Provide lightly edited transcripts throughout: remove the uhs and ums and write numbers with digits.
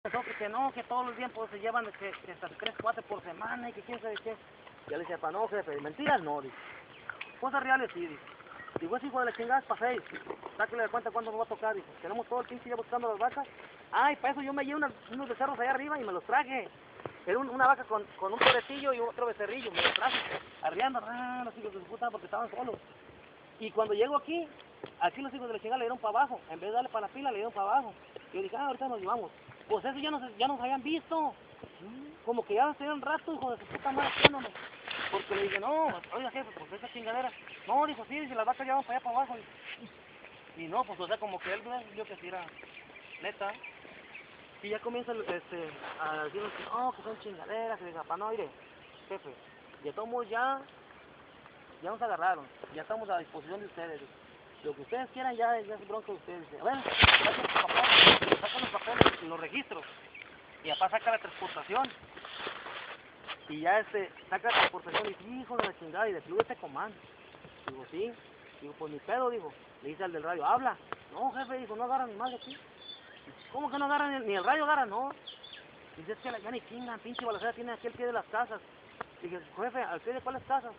Que no, que todos los tiempos se llevan que hasta 3, 4 por semana y que quién sabe qué. Y le decía, pa, no, jefe, mentiras no, dice. Cosas reales sí, dice. Digo, ese hijo de la chingada es pa' 6. Sáquele de cuenta cuándo nos va a tocar, dice. Tenemos todo el pinche día buscando las vacas. Ay, para eso yo me llevé unos becerros allá arriba y me los traje. Era una vaca con un pobrecillo y otro becerrillo, me los traje. Arriando, los hijos de su puta porque estaban solos. Y cuando llego aquí los hijos de la chingada le dieron para abajo. En vez de darle para la pila, le dieron para abajo. Y yo dije, ahorita nos llevamos. Pues eso ya nos habían visto. Como que ya hace un rato, hijo de su puta madre, haciéndome. Porque le dije, no, oiga jefe, pues esa chingadera. No, dijo, sí, dice, las vacas ya van para allá para abajo. Y no, pues o sea, como que él vio que sí era neta. Y ya comienza a decirnos que no, que son chingaderas. Que diga, pa, no, mire, jefe, de todos modos ya nos agarraron. Ya estamos a disposición de ustedes. Lo que ustedes quieran ya es bronca de ustedes. A ver, sacan los papeles y los registros. Y papá saca la transportación. Y ya saca la transportación y dice, hijo de la chingada, y de club este comando. Digo, sí. Digo, pues ni pedo, digo. Le dice al del radio, habla. No, jefe, dijo, no agarran ni más de aquí. ¿Cómo que no agarran? Ni el radio agarra, no. Dice, es que ya ni chingan, pinche balacera tiene aquí al pie de las casas. Dije, jefe, ¿al pie de cuáles casas?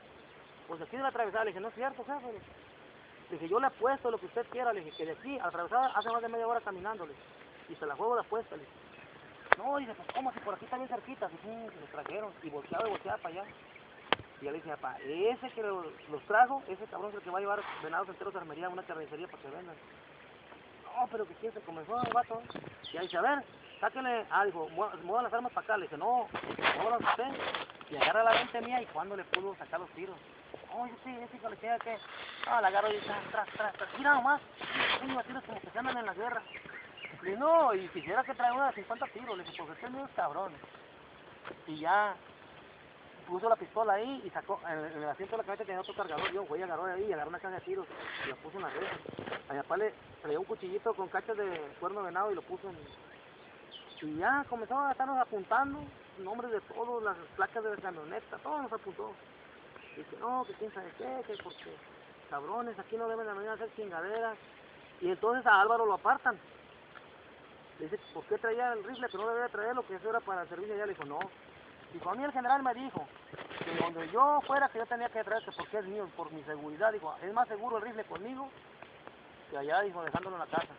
Pues aquí de la atravesada. Le dije, no es cierto, jefe. Le dije, yo le apuesto lo que usted quiera. Le dije, que de aquí a la atravesada hace más de media hora caminándole. Y se la juego de apuesta, le dije. No, dice, pues cómo, si por aquí está bien cerquita. Así, se los trajeron. Y volteaba para allá. Y ya le dije, papá, ese que los trajo, ese cabrón es el que va a llevar venados enteros de armería a una carnicería para que vendan. No, pero que quién se comenzó el vato. Y ahí dice, a ver, sáquenle. Ah, dijo, muevan las armas para acá. Le dije, no, muévanlas usted. Y agarra la 20 mía y cuando le pudo sacar los tiros. Oh, yo sí, ese hijo le queda que. Ah, la agarro y dice, tras. Mira nomás, unos tiros como que se andan en la guerra. Le dije, no, y quisiera que traiga una de 50 tiros. Le dije, pues este mío es cabrón. Y ya puso la pistola ahí y sacó, en el asiento de la camioneta tenía otro cargador. Yo, güey, agarró de ahí y agarró una caja de tiros y la puso en la reja. A mi papá le traía un cuchillito con cachas de cuerno de venado y lo puso en. Y ya comenzó a estarnos apuntando, nombres de todos, las placas de la camioneta, todo nos apuntó. Y dice, no, que quién sabe qué, que porque cabrones, aquí no deben de venir a hacer chingaderas. Y entonces a Álvaro lo apartan. Le dice, ¿por qué traía el rifle? Que no debía traerlo, que eso era para el servicio. Ya le dijo, no. Dijo, a mí el general me dijo que donde yo fuera que yo tenía que traerse porque es mío, por mi seguridad. Dijo, es más seguro el rifle conmigo que allá, dijo, dejándolo en la casa.